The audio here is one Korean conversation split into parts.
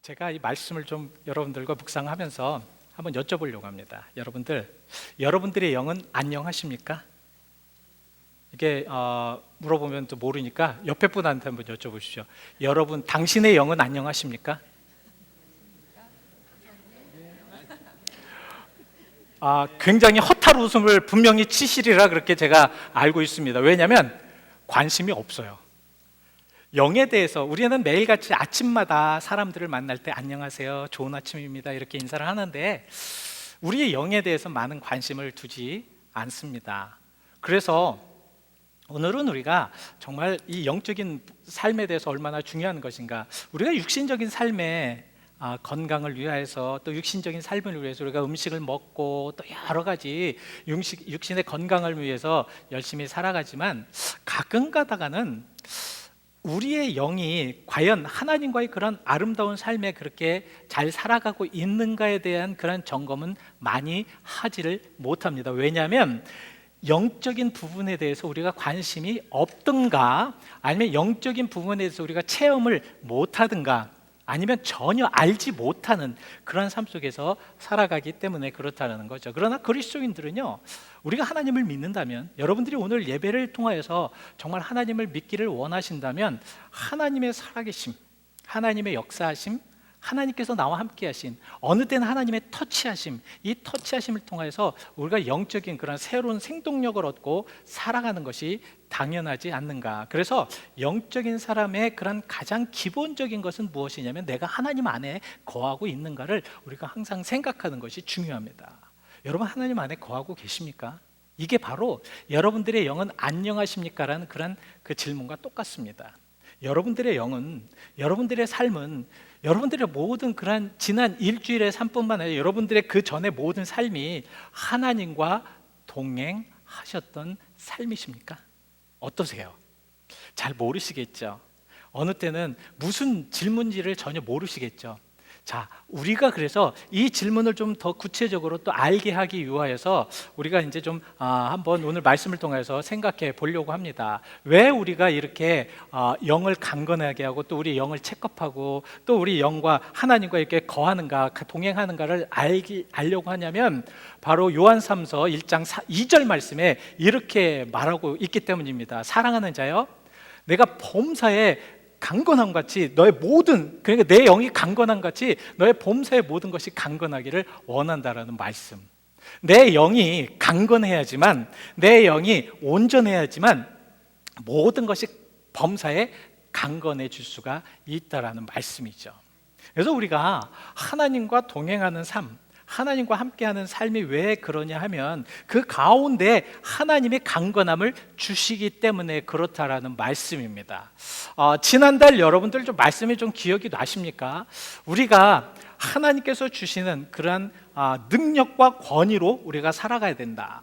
제가 이 말씀을 좀 여러분들과 묵상하면서 한번 여쭤보려고 합니다. 여러분들의 영은 안녕하십니까? 이게 물어보면 또 모르니까 옆에 분한테 한번 여쭤보십시오. 여러분, 당신의 영은 안녕하십니까? 굉장히 허탈 웃음을 분명히 치시리라 그렇게 제가 알고 있습니다. 왜냐하면 관심이 없어요. 영에 대해서 우리는 매일같이 아침마다 사람들을 만날 때 안녕하세요, 좋은 아침입니다 이렇게 인사를 하는데 우리의 영에 대해서 많은 관심을 두지 않습니다. 그래서 오늘은 우리가 정말 이 영적인 삶에 대해서 얼마나 중요한 것인가, 우리가 육신적인 삶에 건강을 위하여서 또 육신적인 삶을 위해서 우리가 음식을 먹고 또 여러 가지 육신의 건강을 위해서 열심히 살아가지만 가끔 가다가는 우리의 영이 과연 하나님과의 그런 아름다운 삶에 그렇게 잘 살아가고 있는가에 대한 그런 점검은 많이 하지를 못합니다. 왜냐하면 영적인 부분에 대해서 우리가 관심이 없든가, 아니면 영적인 부분에 대해서 우리가 체험을 못하든가, 아니면 전혀 알지 못하는 그런 삶 속에서 살아가기 때문에 그렇다는 거죠. 그러나 그리스도인들은요, 우리가 하나님을 믿는다면, 여러분들이 오늘 예배를 통하여서 정말 하나님을 믿기를 원하신다면 하나님의 살아계심, 하나님의 역사하심, 하나님께서 나와 함께 하신, 어느 때는 하나님의 터치하심, 이 터치하심을 통해서 우리가 영적인 그런 새로운 생동력을 얻고 살아가는 것이 당연하지 않는가. 그래서 영적인 사람의 그런 가장 기본적인 것은 무엇이냐면 내가 하나님 안에 거하고 있는가를 우리가 항상 생각하는 것이 중요합니다. 여러분, 하나님 안에 거하고 계십니까? 이게 바로 여러분들의 영은 안녕하십니까? 라는 그런 그 질문과 똑같습니다. 여러분들의 영은, 여러분들의 삶은, 여러분들의 모든 그런 지난 일주일의 삶뿐만 아니라 여러분들의 그 전의 모든 삶이 하나님과 동행하셨던 삶이십니까? 어떠세요? 잘 모르시겠죠? 어느 때는 무슨 질문지를 전혀 모르시겠죠? 자, 우리가 그래서 이 질문을 좀 더 구체적으로 또 알게 하기 위하여서 우리가 이제 좀 한번 오늘 말씀을 통해서 생각해 보려고 합니다. 왜 우리가 이렇게 영을 강건하게 하고 또 우리 영을 체크업하고 또 우리 영과 하나님과 이렇게 거하는가, 동행하는가를 알려고 하냐면 바로 요한삼서 1장 2절 말씀에 이렇게 말하고 있기 때문입니다. 사랑하는 자여, 내가 범사에 강건함 같이 너의 모든, 그러니까 내 영이 강건함 같이 너의 범사의 모든 것이 강건하기를 원한다라는 말씀. 내 영이 강건해야지만, 내 영이 온전해야지만 모든 것이 범사에 강건해질 수가 있다라는 말씀이죠. 그래서 우리가 하나님과 동행하는 삶, 하나님과 함께하는 삶이 왜 그러냐 하면 그 가운데 하나님의 강건함을 주시기 때문에 그렇다라는 말씀입니다. 지난달 여러분들 좀 말씀이 좀 기억이 나십니까? 우리가 하나님께서 주시는 그런 능력과 권위로 우리가 살아가야 된다.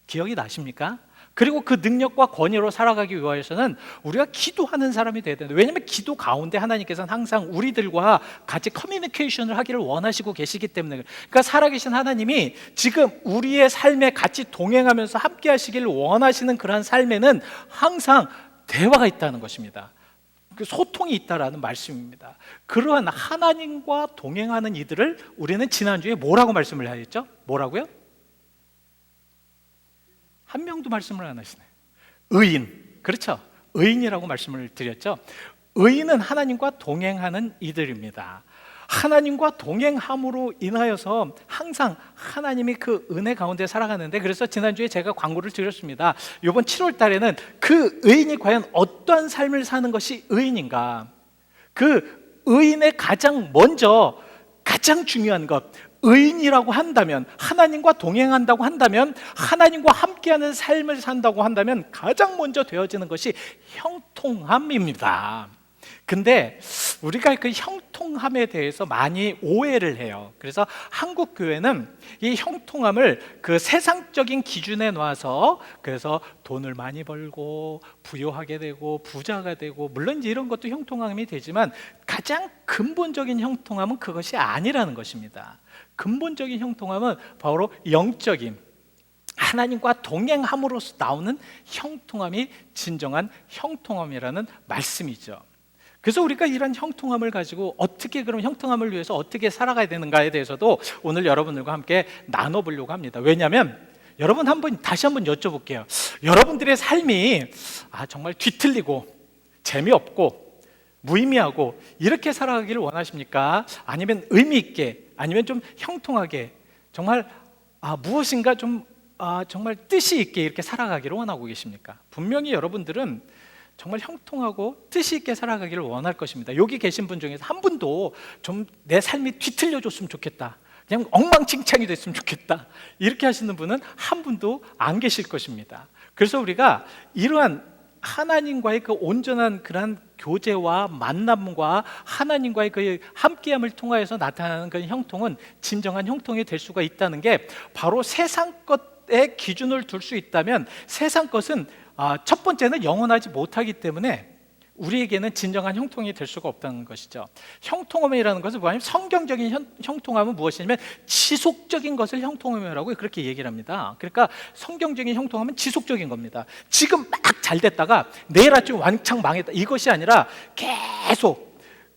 기억이 나십니까? 그리고 그 능력과 권위로 살아가기 위해서는 우리가 기도하는 사람이 돼야 된다. 왜냐하면 기도 가운데 하나님께서는 항상 우리들과 같이 커뮤니케이션을 하기를 원하시고 계시기 때문에, 그러니까 살아계신 하나님이 지금 우리의 삶에 같이 동행하면서 함께 하시기를 원하시는 그러한 삶에는 항상 대화가 있다는 것입니다. 그 소통이 있다라는 말씀입니다. 그러한 하나님과 동행하는 이들을 우리는 지난주에 뭐라고 말씀을 하셨죠? 뭐라고요? 한 명도 말씀을 안 하시네. 의인, 그렇죠? 의인이라고 말씀을 드렸죠. 의인은 하나님과 동행하는 이들입니다. 하나님과 동행함으로 인하여서 항상 하나님이 그 은혜 가운데 살아가는데, 그래서 지난주에 제가 광고를 드렸습니다. 이번 7월 달에는 그 의인이 과연 어떠한 삶을 사는 것이 의인인가, 그 의인의 가장 먼저 가장 중요한 것, 의인이라고 한다면, 하나님과 동행한다고 한다면, 하나님과 함께하는 삶을 산다고 한다면 가장 먼저 되어지는 것이 형통함입니다. 근데 우리가 그 형통함에 대해서 많이 오해를 해요. 그래서 한국 교회는 이 형통함을 그 세상적인 기준에 놔서, 그래서 돈을 많이 벌고 부유하게 되고 부자가 되고, 물론 이런 것도 형통함이 되지만 가장 근본적인 형통함은 그것이 아니라는 것입니다. 근본적인 형통함은 바로 영적인 하나님과 동행함으로써 나오는 형통함이 진정한 형통함이라는 말씀이죠. 그래서 우리가 이런 형통함을 가지고 어떻게, 그럼 형통함을 위해서 어떻게 살아가야 되는가에 대해서도 오늘 여러분들과 함께 나눠보려고 합니다. 왜냐하면 여러분 다시 한번 여쭤볼게요. 여러분들의 삶이 정말 뒤틀리고 재미없고 무의미하고 이렇게 살아가기를 원하십니까? 아니면 의미 있게, 아니면 좀 형통하게, 정말 무엇인가 좀 정말 뜻이 있게 이렇게 살아가기를 원하고 계십니까? 분명히 여러분들은 정말 형통하고 뜻이 있게 살아가기를 원할 것입니다. 여기 계신 분 중에서 한 분도 좀 내 삶이 뒤틀려줬으면 좋겠다, 그냥 엉망진창이 됐으면 좋겠다, 이렇게 하시는 분은 한 분도 안 계실 것입니다. 그래서 우리가 이러한 하나님과의 그 온전한 그런 교제와 만남과 하나님과의 그 함께함을 통하여서 나타나는 그 형통은 진정한 형통이 될 수가 있다는 게, 바로 세상 것의 기준을 둘 수 있다면 세상 것은 첫 번째는 영원하지 못하기 때문에 우리에게는 진정한 형통이 될 수가 없다는 것이죠. 형통함이라는 것은 뭐냐면, 성경적인 형통함은 무엇이냐면 지속적인 것을 형통함이라고 그렇게 얘기를 합니다. 그러니까 성경적인 형통함은 지속적인 겁니다. 지금 막 잘 됐다가 내일 아침 왕창 망했다, 이것이 아니라 계속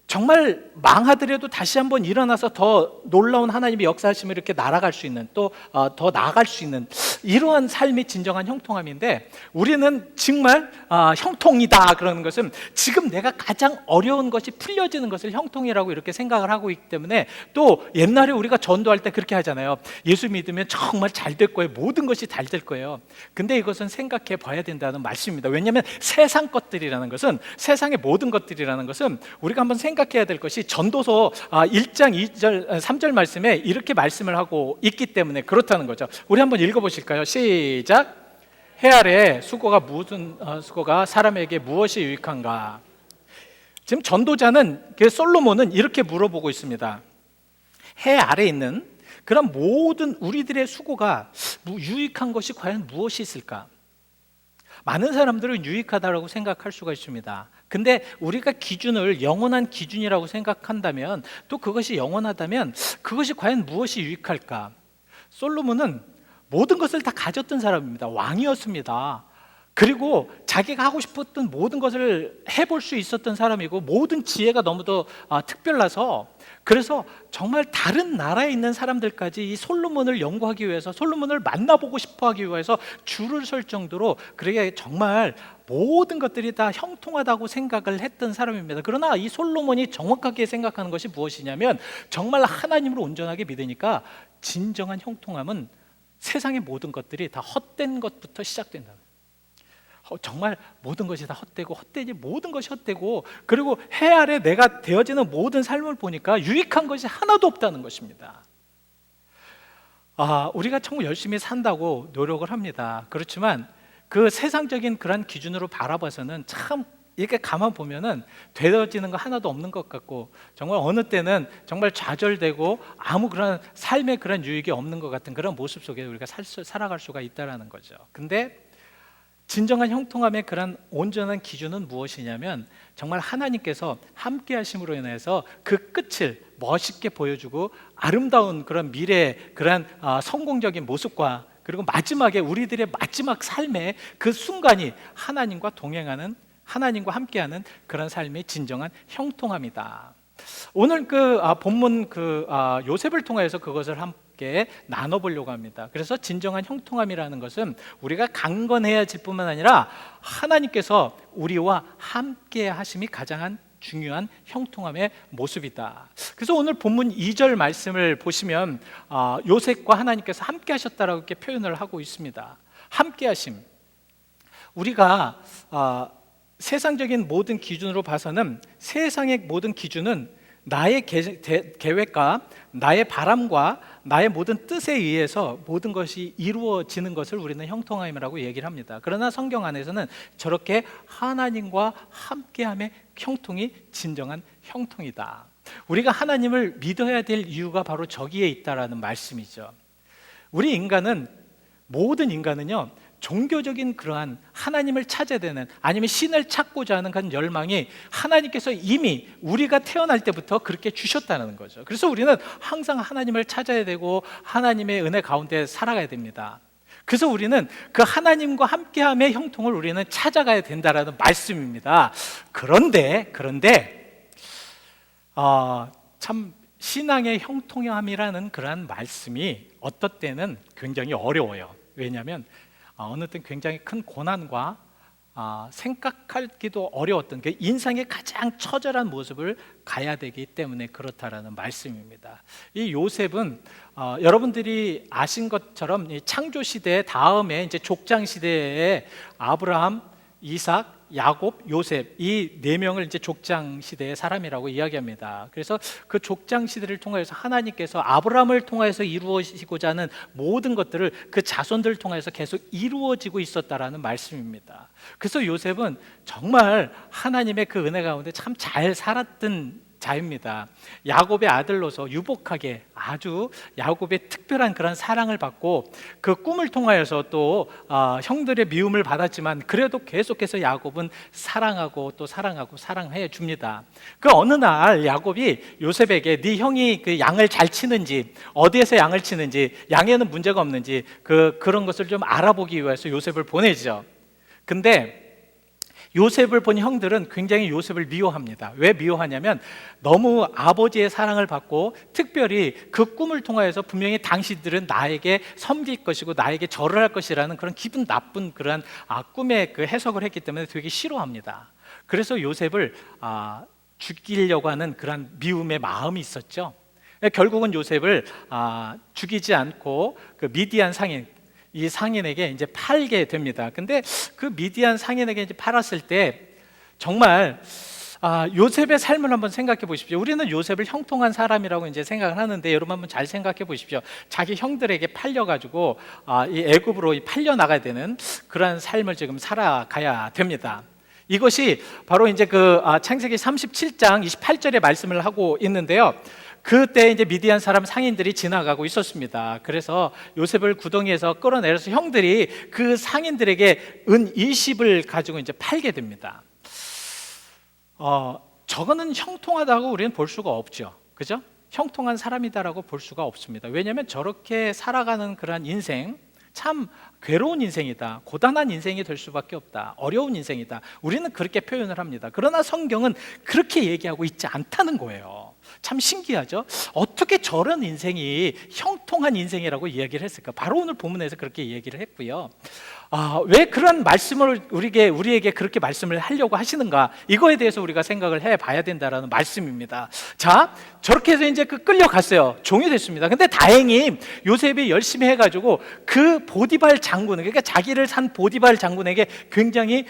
정말 망하더라도 다시 한번 일어나서 더 놀라운 하나님의 역사하심을 이렇게 날아갈 수 있는, 또 더 나아갈 수 있는 이러한 삶이 진정한 형통함인데, 우리는 정말 형통이다 그러는 것은 지금 내가 가장 어려운 것이 풀려지는 것을 형통이라고 이렇게 생각을 하고 있기 때문에, 또 옛날에 우리가 전도할 때 그렇게 하잖아요. 예수 믿으면 정말 잘 될 거예요, 모든 것이 잘 될 거예요. 근데 이것은 생각해 봐야 된다는 말씀입니다. 왜냐하면 세상 것들이라는 것은, 세상의 모든 것들이라는 것은 우리가 한번 생각해야 될 것이, 전도서 1장 2절 3절 말씀에 이렇게 말씀을 하고 있기 때문에 그렇다는 거죠. 우리 한번 읽어보실까요? 시작. 해 아래 수고가 사람에게 무엇이 유익한가? 지금 전도자는, 솔로몬은 이렇게 물어보고 있습니다. 해 아래 있는 그런 모든 우리들의 수고가 유익한 것이 과연 무엇이 있을까? 많은 사람들은 유익하다고 생각할 수가 있습니다. 근데 우리가 기준을 영원한 기준이라고 생각한다면, 또 그것이 영원하다면 그것이 과연 무엇이 유익할까? 솔로몬은 모든 것을 다 가졌던 사람입니다. 왕이었습니다. 그리고 자기가 하고 싶었던 모든 것을 해볼 수 있었던 사람이고, 모든 지혜가 너무도 특별해서, 그래서 정말 다른 나라에 있는 사람들까지 이 솔로몬을 연구하기 위해서, 솔로몬을 만나보고 싶어하기 위해서 줄을 설 정도로, 그러게 정말 모든 것들이 다 형통하다고 생각을 했던 사람입니다. 그러나 이 솔로몬이 정확하게 생각하는 것이 무엇이냐면, 정말 하나님을 온전하게 믿으니까 진정한 형통함은 세상의 모든 것들이 다 헛된 것부터 시작된다. 정말 모든 것이 다 헛되고, 모든 것이 헛되고, 그리고 해 아래 내가 되어지는 모든 삶을 보니까 유익한 것이 하나도 없다는 것입니다. 우리가 정말 열심히 산다고 노력을 합니다. 그렇지만 그 세상적인 그런 기준으로 바라봐서는 참 이렇게 가만 보면은 되어지는 거 하나도 없는 것 같고, 정말 어느 때는 정말 좌절되고 아무 그런 삶의 그런 유익이 없는 것 같은 그런 모습 속에 우리가 살아갈 수가 있다라는 거죠. 근데 진정한 형통함의 그런 온전한 기준은 무엇이냐면, 정말 하나님께서 함께 하심으로 인해서 그 끝을 멋있게 보여주고 아름다운 그런 미래의 그런 성공적인 모습과, 그리고 마지막에 우리들의 마지막 삶의 그 순간이 하나님과 동행하는, 하나님과 함께하는 그런 삶의 진정한 형통함이다. 오늘 본문 요셉을 통해서 그것을 함께 나눠보려고 합니다. 그래서 진정한 형통함이라는 것은 우리가 강건해야 질 뿐만 아니라 하나님께서 우리와 함께 하심이 가장 중요한 형통함의 모습이다. 그래서 오늘 본문 2절 말씀을 보시면 요셉과 하나님께서 함께 하셨다라고 이렇게 표현을 하고 있습니다. 함께 하심. 우리가 세상적인 모든 기준으로 봐서는, 세상의 모든 기준은 나의 계획과 나의 바람과 나의 모든 뜻에 의해서 모든 것이 이루어지는 것을 우리는 형통함이라고 얘기를 합니다. 그러나 성경 안에서는 저렇게 하나님과 함께함의 형통이 진정한 형통이다. 우리가 하나님을 믿어야 될 이유가 바로 저기에 있다라는 말씀이죠. 모든 인간은요, 종교적인 그러한 하나님을 찾아야 되는, 아니면 신을 찾고자 하는 그런 열망이 하나님께서 이미 우리가 태어날 때부터 그렇게 주셨다는 거죠. 그래서 우리는 항상 하나님을 찾아야 되고 하나님의 은혜 가운데 살아가야 됩니다. 그래서 우리는 그 하나님과 함께함의 형통을 우리는 찾아가야 된다라는 말씀입니다. 그런데 참 신앙의 형통함이라는 그러한 말씀이 어떤 때는 굉장히 어려워요. 왜냐하면 어느 때는 굉장히 큰 고난과 생각하기도 어려웠던 그 인생의 가장 처절한 모습을 가야 되기 때문에 그렇다라는 말씀입니다. 이 요셉은 여러분들이 아신 것처럼 이 창조 시대 다음에 이제 족장 시대에 아브라함, 이삭, 야곱, 요셉 이 네 명을 이제 족장 시대의 사람이라고 이야기합니다. 그래서 그 족장 시대를 통해서 하나님께서 아브라함을 통해서 이루어지고자 하는 모든 것들을 그 자손들을 통해서 계속 이루어지고 있었다라는 말씀입니다. 그래서 요셉은 정말 하나님의 그 은혜 가운데 참 잘 살았던 자입니다. 야곱의 아들로서 유복하게 아주 야곱의 특별한 그런 사랑을 받고 그 꿈을 통하여서 또 형들의 미움을 받았지만 그래도 계속해서 야곱은 사랑하고 또 사랑하고 사랑해 줍니다. 그 어느 날 야곱이 요셉에게 네 형이 그 양을 잘 치는지 어디에서 양을 치는지 양에는 문제가 없는지 그런 것을 좀 알아보기 위해서 요셉을 보내죠. 근데 요셉을 본 형들은 굉장히 요셉을 미워합니다. 왜 미워하냐면 너무 아버지의 사랑을 받고 특별히 그 꿈을 통하여서 분명히 당신들은 나에게 섬길 것이고 나에게 절을 할 것이라는 그런 기분 나쁜 그런 꿈의 그 해석을 했기 때문에 되게 싫어합니다. 그래서 요셉을 죽이려고 하는 그런 미움의 마음이 있었죠. 결국은 요셉을 죽이지 않고 그 미디안 상인 이 상인에게 이제 팔게 됩니다. 근데 그 미디안 상인에게 이제 팔았을 때 정말 요셉의 삶을 한번 생각해 보십시오. 우리는 요셉을 형통한 사람이라고 이제 생각을 하는데 여러분 한번 잘 생각해 보십시오. 자기 형들에게 팔려가지고 이 애굽으로 팔려 나가야 되는 그러한 삶을 지금 살아가야 됩니다. 이것이 바로 이제 그 창세기 37장 28절의 말씀을 하고 있는데요. 그때 이제 미디안 사람 상인들이 지나가고 있었습니다. 그래서 요셉을 구덩이에서 끌어내려서 형들이 그 상인들에게 은 20을 가지고 이제 팔게 됩니다. 저거는 형통하다고 우리는 볼 수가 없죠. 그죠? 형통한 사람이다라고 볼 수가 없습니다. 왜냐하면 저렇게 살아가는 그런 인생 참 괴로운 인생이다, 고단한 인생이 될 수밖에 없다, 어려운 인생이다, 우리는 그렇게 표현을 합니다. 그러나 성경은 그렇게 얘기하고 있지 않다는 거예요. 참 신기하죠? 어떻게 저런 인생이 형통한 인생이라고 이야기를 했을까? 바로 오늘 본문에서 그렇게 얘기를 했고요. 왜 그런 말씀을 우리에게 그렇게 말씀을 하려고 하시는가? 이거에 대해서 우리가 생각을 해봐야 된다라는 말씀입니다. 자, 저렇게 해서 이제 끌려갔어요. 종이 됐습니다. 근데 다행히 요셉이 열심히 해가지고 그 보디발 장군, 그러니까 자기를 산 보디발 장군에게 굉장히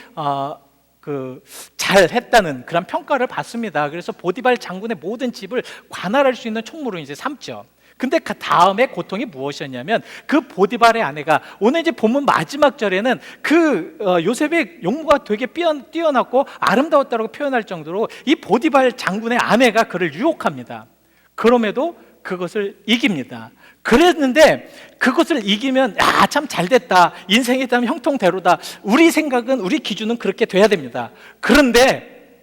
잘했다는 그런 평가를 받습니다. 그래서 보디발 장군의 모든 집을 관할할 수 있는 총무로 이제 삼죠. 근데 그 다음에 고통이 무엇이었냐면 그 보디발의 아내가 오늘 이제 본문 마지막 절에는 그 요셉의 용모가 되게 뛰어났고 아름다웠다고 표현할 정도로 이 보디발 장군의 아내가 그를 유혹합니다. 그럼에도 그것을 이깁니다. 그랬는데 그것을 이기면 참 잘됐다, 인생이 참 형통대로다, 우리 생각은 우리 기준은 그렇게 돼야 됩니다. 그런데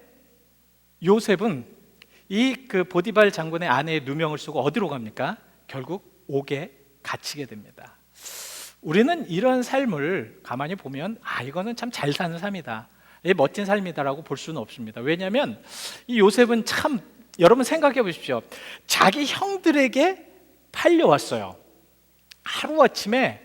요셉은 이 그 보디발 장군의 아내의 누명을 쓰고 어디로 갑니까? 결국 옥에 갇히게 됩니다. 우리는 이런 삶을 가만히 보면 이거는 참 잘 사는 삶이다, 멋진 삶이다라고 볼 수는 없습니다. 왜냐하면 이 요셉은 참, 여러분 생각해 보십시오. 자기 형들에게 팔려왔어요. 하루아침에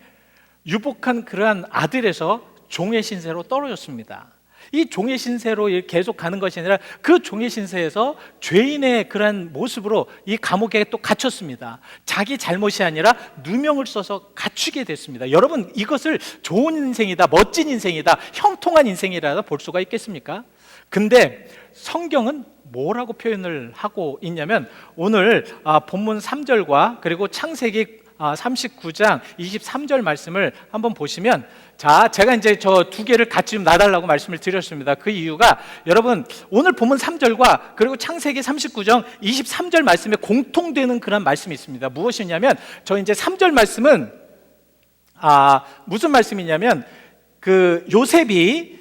유복한 그러한 아들에서 종의 신세로 떨어졌습니다. 이 종의 신세로 계속 가는 것이 아니라 그 종의 신세에서 죄인의 그런 모습으로 이 감옥에 또 갇혔습니다. 자기 잘못이 아니라 누명을 써서 갇히게 됐습니다. 여러분, 이것을 좋은 인생이다, 멋진 인생이다, 형통한 인생이라 볼 수가 있겠습니까? 근데 성경은 뭐라고 표현을 하고 있냐면 오늘 본문 3절과 그리고 창세기 39장 23절 말씀을 한번 보시면, 자, 제가 이제 저 두 개를 같이 좀 놔달라고 말씀을 드렸습니다. 그 이유가 여러분 오늘 본문 3절과 그리고 창세기 39장 23절 말씀에 공통되는 그런 말씀이 있습니다. 무엇이냐면 저 이제 3절 말씀은 무슨 말씀이냐면 그 요셉이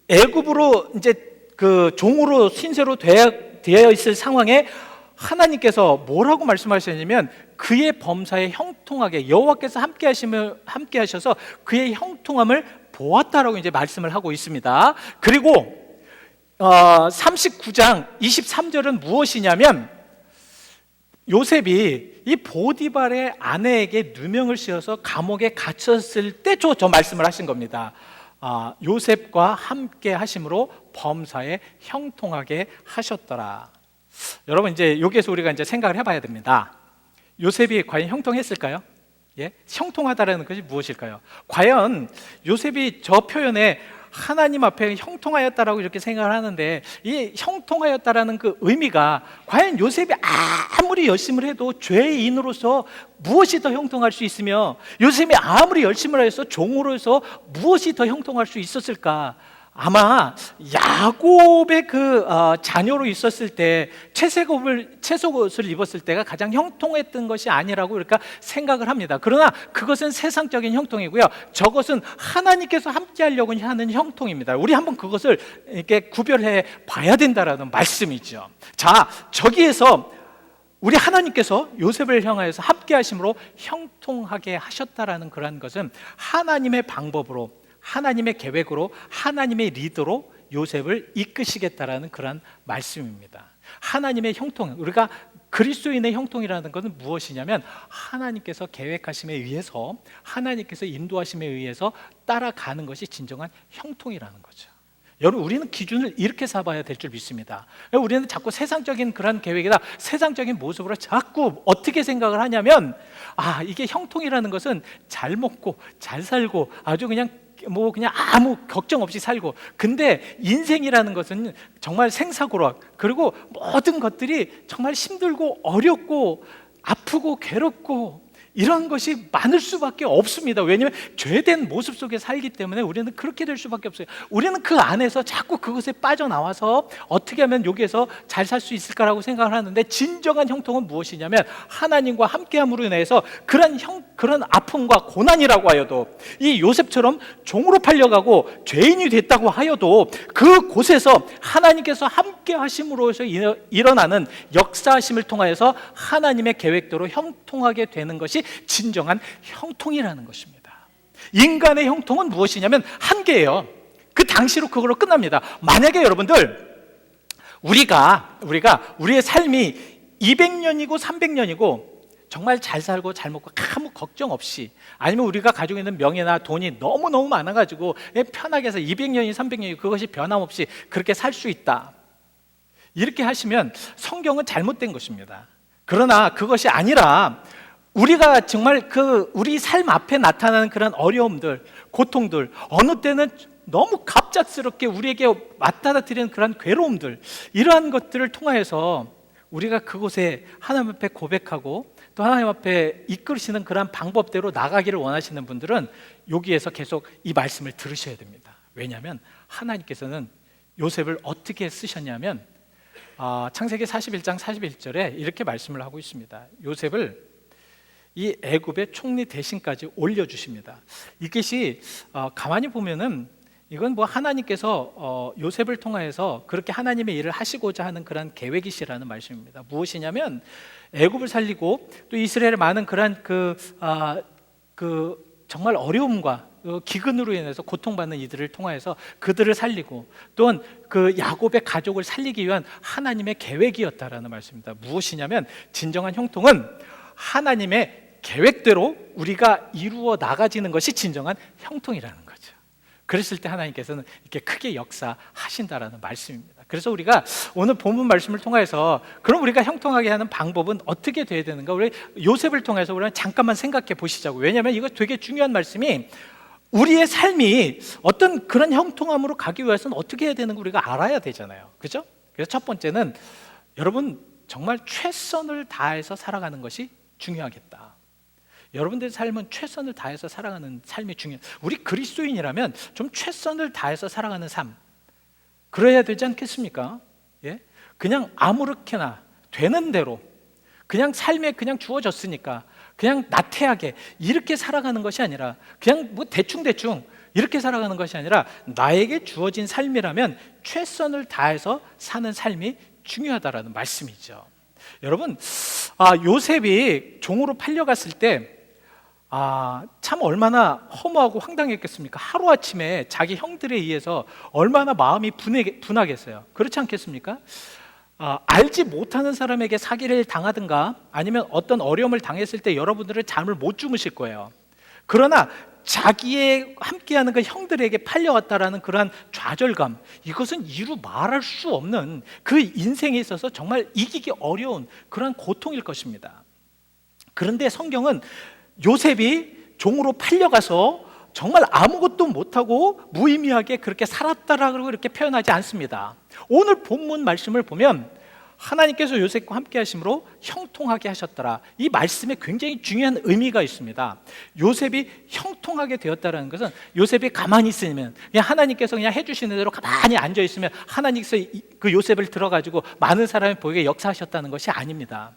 애굽으로 이제 그 종으로 신세로 되어 있을 상황에 하나님께서 뭐라고 말씀하셨냐면 그의 범사에 형통하게 여호와께서 함께 하셔서 그의 형통함을 보았다라고 이제 말씀을 하고 있습니다. 그리고 39장 23절은 무엇이냐면 요셉이 이 보디발의 아내에게 누명을 씌워서 감옥에 갇혔을 때 저 말씀을 하신 겁니다. 요셉과 함께 하심으로 범사에 형통하게 하셨더라. 여러분, 이제 여기에서 우리가 이제 생각을 해봐야 됩니다. 요셉이 과연 형통했을까요? 예? 형통하다라는 것이 무엇일까요? 과연 요셉이 저 표현에 하나님 앞에 형통하였다라고 이렇게 생각을 하는데, 이 형통하였다라는 그 의미가 과연 요셉이 아무리 열심을 해도 죄인으로서 무엇이 더 형통할 수 있으며, 요셉이 아무리 열심을 해서 종으로서 무엇이 더 형통할 수 있었을까? 아마 야곱의 그 자녀로 있었을 때 채색옷을 입었을 때가 가장 형통했던 것이 아니라고 그러니까 생각을 합니다. 그러나 그것은 세상적인 형통이고요, 저것은 하나님께서 함께 하려고 하는 형통입니다. 우리 한번 그것을 이렇게 구별해 봐야 된다라는 말씀이죠. 자, 저기에서 우리 하나님께서 요셉을 향하여서 함께 하심으로 형통하게 하셨다라는 그러한 것은 하나님의 방법으로, 하나님의 계획으로, 하나님의 리더로 요셉을 이끄시겠다라는 그런 말씀입니다. 하나님의 형통, 우리가 그리스도인의 형통이라는 것은 무엇이냐면 하나님께서 계획하심에 의해서, 하나님께서 인도하심에 의해서 따라가는 것이 진정한 형통이라는 거죠. 여러분, 우리는 기준을 이렇게 삼아야 될 줄 믿습니다. 우리는 자꾸 세상적인 그런 계획이다, 세상적인 모습으로 자꾸 어떻게 생각을 하냐면, 이게 형통이라는 것은 잘 먹고 잘 살고 아주 그냥 아무 걱정 없이 살고, 근데 인생이라는 것은 정말 생사고락, 그리고 모든 것들이 정말 힘들고 어렵고 아프고 괴롭고 이런 것이 많을 수밖에 없습니다. 왜냐하면 죄된 모습 속에 살기 때문에 우리는 그렇게 될 수밖에 없어요. 우리는 그 안에서 자꾸 그것에 빠져나와서 어떻게 하면 여기에서 잘 살 수 있을까라고 생각을 하는데, 진정한 형통은 무엇이냐면 하나님과 함께함으로 인해서 그런 아픔과 고난이라고 하여도, 이 요셉처럼 종으로 팔려가고 죄인이 됐다고 하여도 그 곳에서 하나님께서 함께 하심으로서 일어나는 역사하심을 통하여서 하나님의 계획대로 형통하게 되는 것이 진정한 형통이라는 것입니다. 인간의 형통은 무엇이냐면 한계예요. 그 당시로 그걸로 끝납니다. 만약에 여러분들 우리가 우리의 삶이 200년이고 300년이고 정말 잘 살고 잘 먹고 아무 걱정 없이, 아니면 우리가 가지고 있는 명예나 돈이 너무너무 많아가지고 편하게 해서 200년이 300년이 그것이 변함없이 그렇게 살 수 있다, 이렇게 하시면 성경은 잘못된 것입니다. 그러나 그것이 아니라 우리가 정말 우리 삶 앞에 나타나는 그런 어려움들, 고통들, 어느 때는 너무 갑작스럽게 우리에게 맞닥뜨리는 그런 괴로움들, 이러한 것들을 통하여서 우리가 그곳에 하나님 앞에 고백하고 또 하나님 앞에 이끌으시는 그런 방법대로 나가기를 원하시는 분들은 여기에서 계속 이 말씀을 들으셔야 됩니다. 왜냐하면 하나님께서는 요셉을 어떻게 쓰셨냐면 창세기 41장 41절에 이렇게 말씀을 하고 있습니다. 요셉을 이 애굽의 총리 대신까지 올려주십니다. 이것이 가만히 보면은 이건 하나님께서 요셉을 통하여서 그렇게 하나님의 일을 하시고자 하는 그런 계획이시라는 말씀입니다. 무엇이냐면 애굽을 살리고 또 이스라엘의 많은 그런 정말 어려움과 기근으로 인해서 고통받는 이들을 통하여서 그들을 살리고, 또한 그 야곱의 가족을 살리기 위한 하나님의 계획이었다라는 말씀입니다. 무엇이냐면 진정한 형통은 하나님의 계획대로 우리가 이루어 나가지는 것이 진정한 형통이라는 거죠. 그랬을 때 하나님께서는 이렇게 크게 역사하신다라는 말씀입니다. 그래서 우리가 오늘 본문 말씀을 통해서 그럼 우리가 형통하게 하는 방법은 어떻게 돼야 되는가, 우리 요셉을 통해서 우리가 잠깐만 생각해 보시자고. 왜냐하면 이거 되게 중요한 말씀이, 우리의 삶이 어떤 그런 형통함으로 가기 위해서는 어떻게 해야 되는 거 우리가 알아야 되잖아요. 그죠? 그래서 첫 번째는 여러분 정말 최선을 다해서 살아가는 것이 중요하겠다. 여러분들의 삶은 최선을 다해서 살아가는 삶이 중요해요. 우리 그리스도인이라면 좀 최선을 다해서 살아가는 삶, 그래야 되지 않겠습니까? 예? 그냥 아무렇게나 되는 대로 그냥 삶에 그냥 주어졌으니까 그냥 나태하게 이렇게 살아가는 것이 아니라, 그냥 대충 이렇게 살아가는 것이 아니라, 나에게 주어진 삶이라면 최선을 다해서 사는 삶이 중요하다라는 말씀이죠. 여러분, 요셉이 종으로 팔려갔을 때 참 얼마나 허무하고 황당했겠습니까? 하루아침에 자기 형들에 의해서 얼마나 마음이 분하겠어요. 그렇지 않겠습니까? 알지 못하는 사람에게 사기를 당하든가 아니면 어떤 어려움을 당했을 때 여러분들은 잠을 못 주무실 거예요. 그러나 자기의 함께하는 그 형들에게 팔려왔다라는 그러한 좌절감, 이것은 이루 말할 수 없는 그 인생에 있어서 정말 이기기 어려운 그러한 고통일 것입니다. 그런데 성경은 요셉이 종으로 팔려가서 정말 아무것도 못하고 무의미하게 그렇게 살았다라고 이렇게 표현하지 않습니다. 오늘 본문 말씀을 보면 하나님께서 요셉과 함께 하심으로 형통하게 하셨더라. 이 말씀에 굉장히 중요한 의미가 있습니다. 요셉이 형통하게 되었다는 것은 요셉이 가만히 있으면 그냥 하나님께서 그냥 해주시는 대로 가만히 앉아 있으면 하나님께서 그 요셉을 들어가지고 많은 사람이 보이게 역사하셨다는 것이 아닙니다.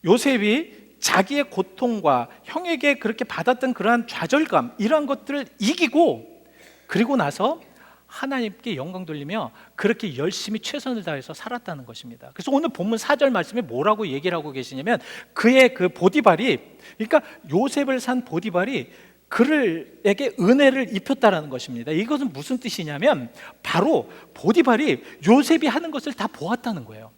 요셉이 자기의 고통과 형에게 그렇게 받았던 그러한 좌절감, 이러한 것들을 이기고 그리고 나서 하나님께 영광 돌리며 그렇게 열심히 최선을 다해서 살았다는 것입니다. 그래서 오늘 본문 4절 말씀에 뭐라고 얘기를 하고 계시냐면 그의 그 보디발이, 그러니까 요셉을 산 보디발이 그를에게 은혜를 입혔다라는 것입니다. 이것은 무슨 뜻이냐면 바로 보디발이 요셉이 하는 것을 다 보았다는 거예요.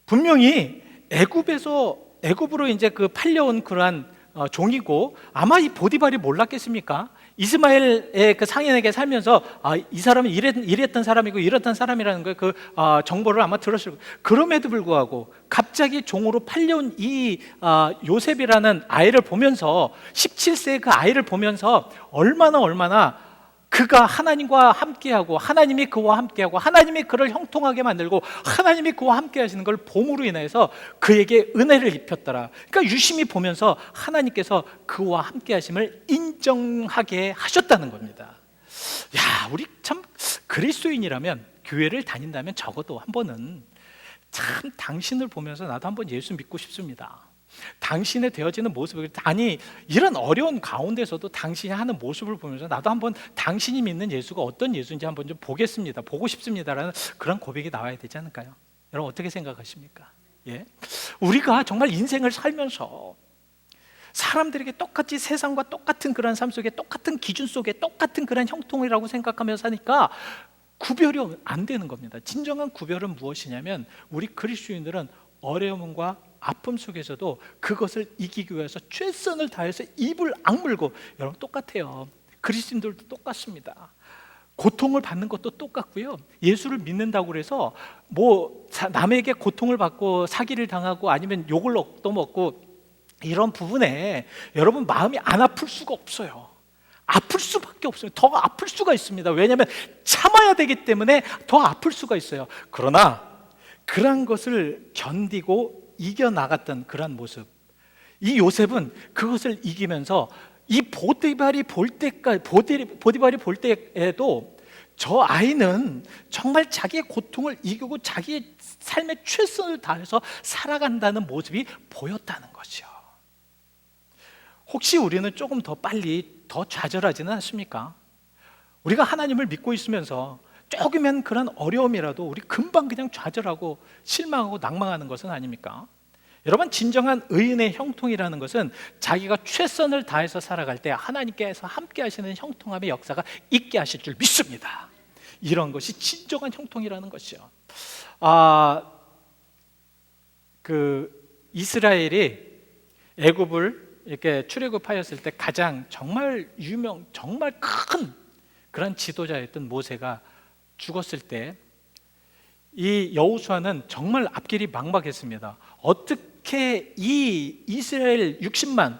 분명히 애굽으로 이제 그 팔려온 그러한 종이고, 아마 이 보디발이 몰랐겠습니까? 이스마엘의 그 상인에게 살면서 이 사람은 이랬던 사람이고 이랬던 사람이라는 거예요. 그 정보를 아마 들었을 거예요. 그럼에도 불구하고 갑자기 종으로 팔려온 이 요셉이라는 아이를 보면서 17세의 그 아이를 보면서 얼마나 그가 하나님과 함께하고 하나님이 그와 함께하고 하나님이 그를 형통하게 만들고 하나님이 그와 함께 하시는 걸 봄으로 인해서 그에게 은혜를 입혔더라. 그러니까 유심히 보면서 하나님께서 그와 함께 하심을 인정하게 하셨다는 겁니다. 야, 우리 참 그리스도인이라면, 교회를 다닌다면 적어도 한 번은 참 당신을 보면서 나도 한번 예수 믿고 싶습니다. 당신의 되어지는 모습을, 아니 이런 어려운 가운데서도 당신이 하는 모습을 보면서 나도 한번 당신이 믿는 예수가 어떤 예수인지 한번 좀 보겠습니다, 보고 싶습니다라는 그런 고백이 나와야 되지 않을까요? 여러분 어떻게 생각하십니까? 예? 우리가 정말 인생을 살면서 사람들에게 똑같이 세상과 똑같은 그런 삶 속에 똑같은 기준 속에 똑같은 그런 형통이라고 생각하며 사니까 구별이 안 되는 겁니다. 진정한 구별은 무엇이냐면 우리 그리스도인들은 어려움과 아픔 속에서도 그것을 이기기 위해서 최선을 다해서 입을 악물고, 여러분 똑같아요. 그리스도인들도 똑같습니다. 고통을 받는 것도 똑같고요. 예수를 믿는다고 해서 뭐 남에게 고통을 받고 사기를 당하고 아니면 욕을 얻어먹고 이런 부분에 여러분 마음이 안 아플 수가 없어요. 아플 수밖에 없어요. 더 아플 수가 있습니다. 왜냐하면 참아야 되기 때문에 더 아플 수가 있어요. 그러나 그러한 것을 견디고 이겨나갔던 그런 모습, 이 요셉은 그것을 이기면서 이 보디발이 볼 때에도 저 아이는 정말 자기의 고통을 이기고 자기의 삶의 최선을 다해서 살아간다는 모습이 보였다는 거죠. 혹시 우리는 조금 더 빨리 더 좌절하지는 않습니까? 우리가 하나님을 믿고 있으면서 조금만 그런 어려움이라도 우리 금방 그냥 좌절하고 실망하고 낭망하는 것은 아닙니까? 여러분, 진정한 의인의 형통이라는 것은 자기가 최선을 다해서 살아갈 때 하나님께서 함께 하시는 형통함의 역사가 있게 하실 줄 믿습니다. 이런 것이 진정한 형통이라는 것이죠. 이스라엘이 애굽을 이렇게 출애굽하였을 때 가장 정말 큰 그런 지도자였던 모세가 죽었을 때 이 여호수아는 정말 앞길이 막막했습니다. 어떻게 이 이스라엘 60만,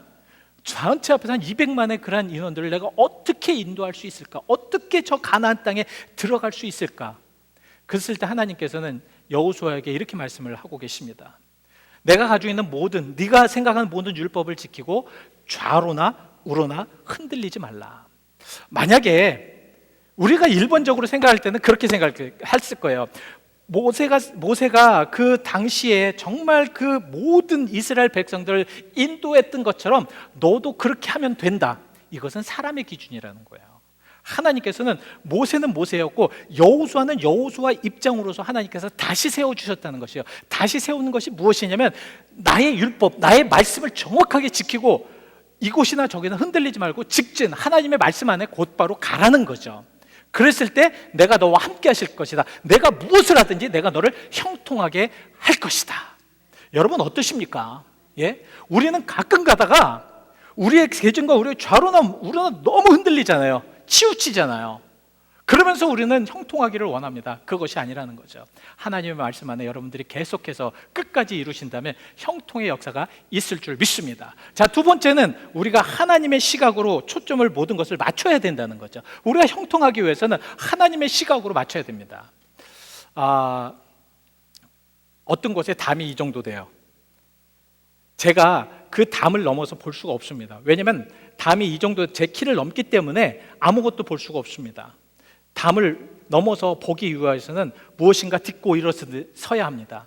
전체 앞에서 한 200만의 그러한 인원들을 내가 어떻게 인도할 수 있을까? 어떻게 저 가나안 땅에 들어갈 수 있을까? 그랬을 때 하나님께서는 여호수아에게 이렇게 말씀을 하고 계십니다. 내가 가지고 있는 모든, 네가 생각하는 모든 율법을 지키고 좌로나 우로나 흔들리지 말라. 만약에 우리가 일반적으로 생각할 때는 그렇게 생각했을 거예요. 모세가 그 당시에 정말 그 모든 이스라엘 백성들을 인도했던 것처럼 너도 그렇게 하면 된다. 이것은 사람의 기준이라는 거예요. 하나님께서는 모세는 모세였고 여호수아는 여호수아 입장으로서 하나님께서 다시 세워주셨다는 것이에요. 다시 세우는 것이 무엇이냐면 나의 율법, 나의 말씀을 정확하게 지키고 이곳이나 저기나 흔들리지 말고 직진 하나님의 말씀 안에 곧바로 가라는 거죠. 그랬을 때 내가 너와 함께 하실 것이다. 내가 무엇을 하든지 내가 너를 형통하게 할 것이다. 여러분 어떠십니까? 예? 우리는 가끔 가다가 우리의 계준과 우리의 좌로나 우로나 너무 흔들리잖아요. 치우치잖아요. 그러면서 우리는 형통하기를 원합니다. 그것이 아니라는 거죠. 하나님의 말씀 안에 여러분들이 계속해서 끝까지 이루신다면 형통의 역사가 있을 줄 믿습니다. 자, 두 번째는 우리가 하나님의 시각으로 초점을 모든 것을 맞춰야 된다는 거죠. 우리가 형통하기 위해서는 하나님의 시각으로 맞춰야 됩니다. 어떤 곳에 담이 이 정도 돼요. 제가 그 담을 넘어서 볼 수가 없습니다. 왜냐하면 담이 이 정도 제 키를 넘기 때문에 아무것도 볼 수가 없습니다. 담을 넘어서 보기 위해서는 무엇인가 딛고 일어서야 합니다.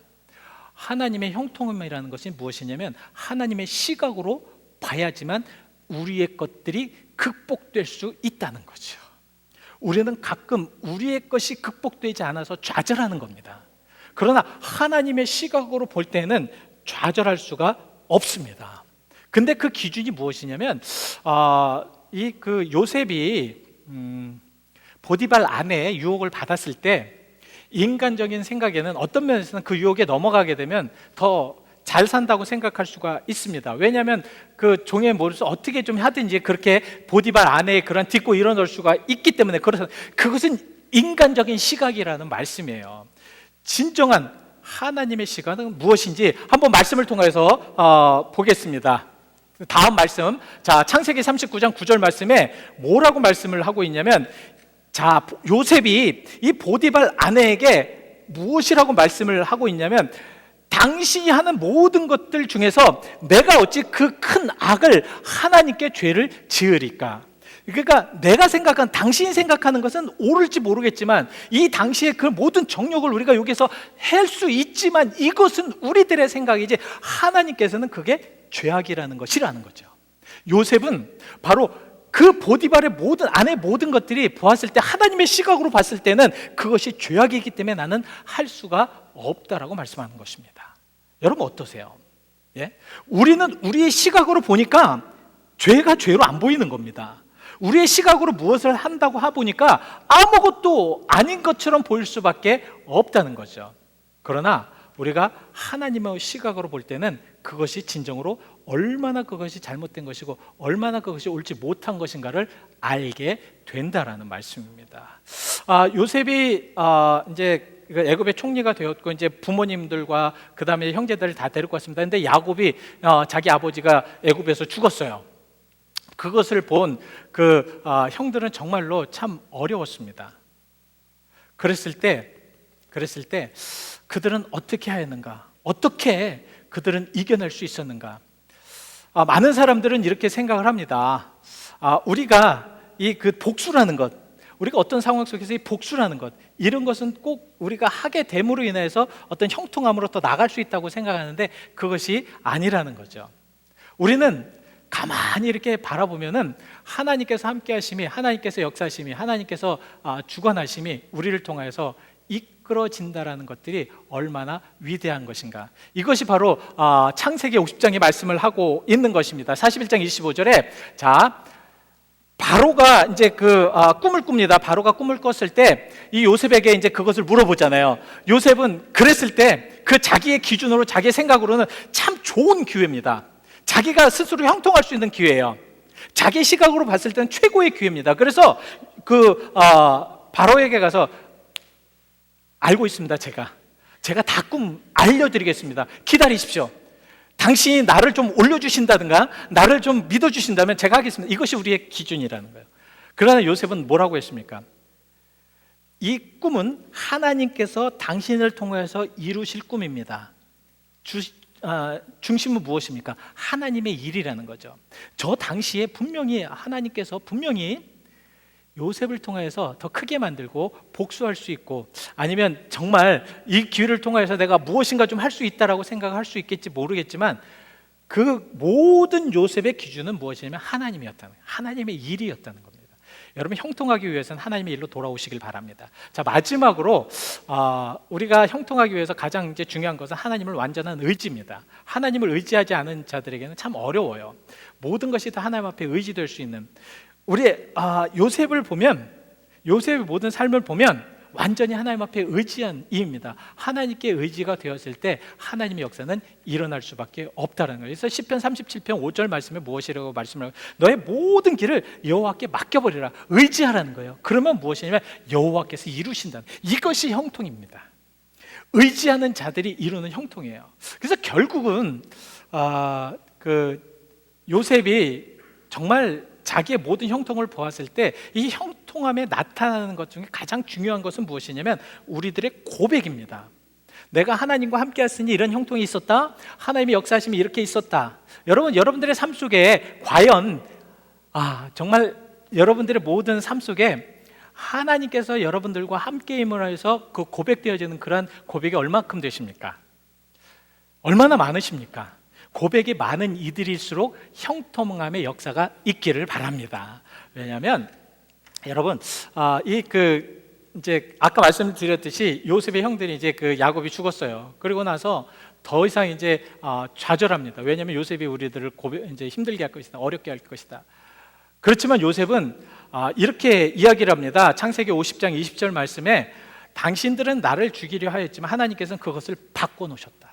하나님의 형통함이라는 것이 무엇이냐면 하나님의 시각으로 봐야지만 우리의 것들이 극복될 수 있다는 거죠. 우리는 가끔 우리의 것이 극복되지 않아서 좌절하는 겁니다. 그러나 하나님의 시각으로 볼 때는 좌절할 수가 없습니다. 근데 그 기준이 무엇이냐면 요셉이 보디발 아내의 유혹을 받았을 때 인간적인 생각에는 어떤 면에서는 그 유혹에 넘어가게 되면 더 잘 산다고 생각할 수가 있습니다. 왜냐하면 그 종의 머릿속 어떻게 좀 하든지 그렇게 보디발 아내의 그런 딛고 일어날 수가 있기 때문에 그것은 인간적인 시각이라는 말씀이에요. 진정한 하나님의 시각은 무엇인지 한번 말씀을 통해서 보겠습니다. 다음 말씀, 자, 창세기 39장 9절 말씀에 뭐라고 말씀을 하고 있냐면, 자, 요셉이 이 보디발 아내에게 무엇이라고 말씀을 하고 있냐면, 당신이 하는 모든 것들 중에서 내가 어찌 그 큰 악을 하나님께 죄를 지으리까? 그러니까 내가 생각한, 당신이 생각하는 것은 옳을지 모르겠지만 이 당시에 그 모든 정욕을 우리가 여기서 할 수 있지만 이것은 우리들의 생각이지 하나님께서는 그게 죄악이라는 것이라는 거죠. 요셉은 바로 그 보디발의 아내의 모든 것들이 보았을 때 하나님의 시각으로 봤을 때는 그것이 죄악이기 때문에 나는 할 수가 없다라고 말씀하는 것입니다. 여러분 어떠세요? 예? 우리는 우리의 시각으로 보니까 죄가 죄로 안 보이는 겁니다. 우리의 시각으로 무엇을 한다고 해보니까 아무것도 아닌 것처럼 보일 수밖에 없다는 거죠. 그러나 우리가 하나님의 시각으로 볼 때는 그것이 진정으로 얼마나 그것이 잘못된 것이고 얼마나 그것이 옳지 못한 것인가를 알게 된다라는 말씀입니다. 요셉이 이제 애굽의 총리가 되었고 이제 부모님들과 그 다음에 형제들을 다 데리고 왔습니다. 근데 야곱이 자기 아버지가 애굽에서 죽었어요. 그것을 본 그 형들은 정말로 참 어려웠습니다. 그랬을 때 그들은 어떻게 하였는가? 어떻게 그들은 이겨낼 수 있었는가? 많은 사람들은 이렇게 생각을 합니다. 우리가 그 복수라는 것, 우리가 어떤 상황 속에서 이 복수라는 것, 이런 것은 꼭 우리가 하게 됨으로 인해서 어떤 형통함으로 더 나갈 수 있다고 생각하는데 그것이 아니라는 거죠. 우리는 가만히 이렇게 바라보면은 하나님께서 함께 하심이, 하나님께서 역사하심이, 하나님께서 주관하심이 우리를 통해서 이끌어진다라는 것들이 얼마나 위대한 것인가. 이것이 바로 창세기 50장의 말씀을 하고 있는 것입니다. 41장 25절에 자, 바로가 이제 꿈을 꿉니다. 바로가 꿈을 꿨을 때 이 요셉에게 이제 그것을 물어보잖아요. 요셉은 그랬을 때 그 자기의 기준으로, 자기의 생각으로는 참 좋은 기회입니다. 자기가 스스로 형통할 수 있는 기회예요. 자기 시각으로 봤을 때는 최고의 기회입니다. 그래서 바로에게 가서 알고 있습니다. 제가 다 꿈 알려드리겠습니다. 기다리십시오. 당신이 나를 좀 올려주신다든가 나를 좀 믿어주신다면 제가 하겠습니다. 이것이 우리의 기준이라는 거예요. 그러나 요셉은 뭐라고 했습니까? 이 꿈은 하나님께서 당신을 통해서 이루실 꿈입니다. 중심은 무엇입니까? 하나님의 일이라는 거죠. 저 당시에 분명히 하나님께서 요셉을 통해서 더 크게 만들고 복수할 수 있고, 아니면 정말 이 기회를 통해서 내가 무엇인가 좀 할 수 있다라고 생각할 수 있겠지 모르겠지만 그 모든 요셉의 기준은 무엇이냐면 하나님이었다는 거예요. 하나님의 일이었다는 겁니다. 여러분 형통하기 위해서는 하나님의 일로 돌아오시길 바랍니다. 자, 마지막으로 우리가 형통하기 위해서 가장 이제 중요한 것은 하나님을 완전한 의지입니다. 하나님을 의지하지 않은 자들에게는 참 어려워요. 모든 것이 다 하나님 앞에 의지될 수 있는 우리 요셉을 보면, 요셉의 모든 삶을 보면 완전히 하나님 앞에 의지한 이입니다. 하나님께 의지가 되었을 때 하나님의 역사는 일어날 수밖에 없다는 거예요. 그래서 시편 37편 5절 말씀에 무엇이라고 말씀을 하고, 너의 모든 길을 여호와께 맡겨버리라, 의지하라는 거예요. 그러면 무엇이냐면 여호와께서 이루신다는, 이것이 형통입니다. 의지하는 자들이 이루는 형통이에요. 그래서 결국은 요셉이 정말 자기의 모든 형통을 보았을 때 이 형통함에 나타나는 것 중에 가장 중요한 것은 무엇이냐면 우리들의 고백입니다. 내가 하나님과 함께 했으니 이런 형통이 있었다, 하나님의 역사하심이 이렇게 있었다. 여러분들의 삶 속에 과연 정말 여러분들의 모든 삶 속에 하나님께서 여러분들과 함께임을 해서 그 고백되어지는 그러한 고백이 얼마큼 되십니까? 얼마나 많으십니까? 고백이 많은 이들일수록 형통함의 역사가 있기를 바랍니다. 왜냐하면 여러분, 이제 아까 말씀드렸듯이 요셉의 형들이 이제 야곱이 죽었어요. 그리고 나서 더 이상 이제 좌절합니다. 왜냐하면 요셉이 우리들을 이제 힘들게 할 것이다, 어렵게 할 것이다. 그렇지만 요셉은 이렇게 이야기를 합니다. 창세기 50장 20절 말씀에 당신들은 나를 죽이려 하였지만 하나님께서는 그것을 바꿔놓으셨다.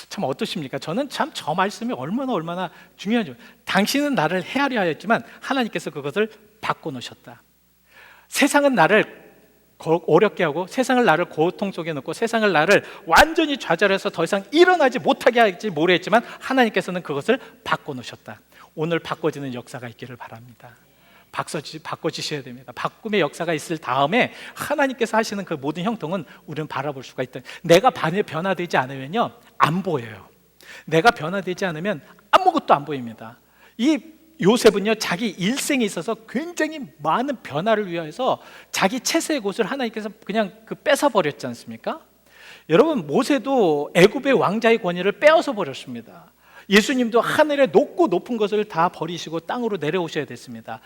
참 어떠십니까? 저는 참 저 말씀이 얼마나 중요한지. 당신은 나를 해하려 하였지만 하나님께서 그것을 바꿔놓으셨다. 세상은 나를 어렵게 하고, 세상을 나를 고통 속에 넣고, 세상을 나를 완전히 좌절해서 더 이상 일어나지 못하게 할지 모르겠지만 하나님께서는 그것을 바꿔놓으셨다. 오늘 바꿔지는 역사가 있기를 바랍니다. 바꿔주셔야 됩니다. 바꿈의 역사가 있을 다음에 하나님께서 하시는 그 모든 형통은 우리는 바라볼 수가 있다. 내가 변화되지 않으면요, 안 보여요. 내가 변화되지 않으면 아무것도 안 보입니다. 이 요셉은요, 자기 일생에 있어서 굉장히 많은 변화를 위해서 자기 채색의 곳을 하나님께서 그냥 뺏어 버렸지 않습니까? 여러분, 모세도 애굽의 왕자의 권위를 빼앗아 버렸습니다. 예수님도 하늘의 높은 것을 다 버리시고 땅으로 내려오셔야 됐습니다.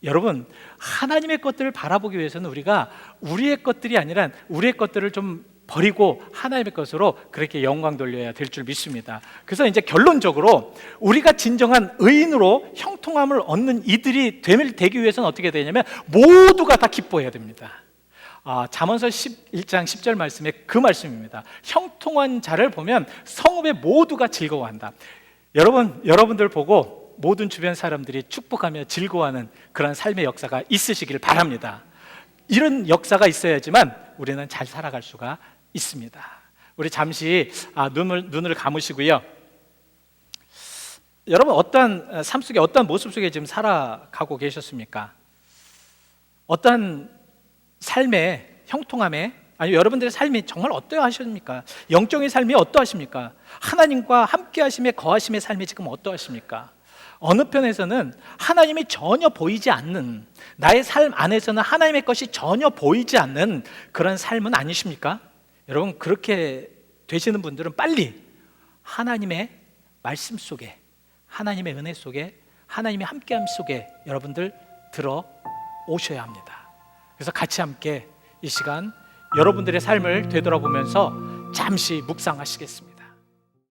여러분, 하나님의 것들을 바라보기 위해서는 우리가 우리의 것들이 아니라 우리의 것들을 좀 버리고 하나님의 것으로 그렇게 영광 돌려야 될 줄 믿습니다. 그래서 이제 결론적으로 우리가 진정한 의인으로 형통함을 얻는 이들이 되기 위해서는 어떻게 되냐면 모두가 다 기뻐해야 됩니다. 잠언서 11장 10절 말씀에 그 말씀입니다. 형통한 자를 보면 성읍의 모두가 즐거워한다. 여러분들 보고 모든 주변 사람들이 축복하며 즐거워하는 그런 삶의 역사가 있으시길 바랍니다. 이런 역사가 있어야지만 우리는 잘 살아갈 수가 있습니다. 우리 잠시 눈을 감으시고요. 여러분, 어떤 삶 속에, 어떤 모습 속에 지금 살아가고 계셨습니까? 어떤 삶의 형통함에, 아니 여러분들의 삶이 정말 어떠하십니까? 영적인 삶이 어떠하십니까? 하나님과 함께 하심에 거하심의 삶이 지금 어떠하십니까? 어느 편에서는 하나님이 전혀 보이지 않는, 나의 삶 안에서는 하나님의 것이 전혀 보이지 않는 그런 삶은 아니십니까? 여러분, 그렇게 되시는 분들은 빨리 하나님의 말씀 속에, 하나님의 은혜 속에, 하나님의 함께함 속에 여러분들 들어오셔야 합니다. 그래서 같이 함께 이 시간 여러분들의 삶을 되돌아보면서 잠시 묵상하시겠습니다.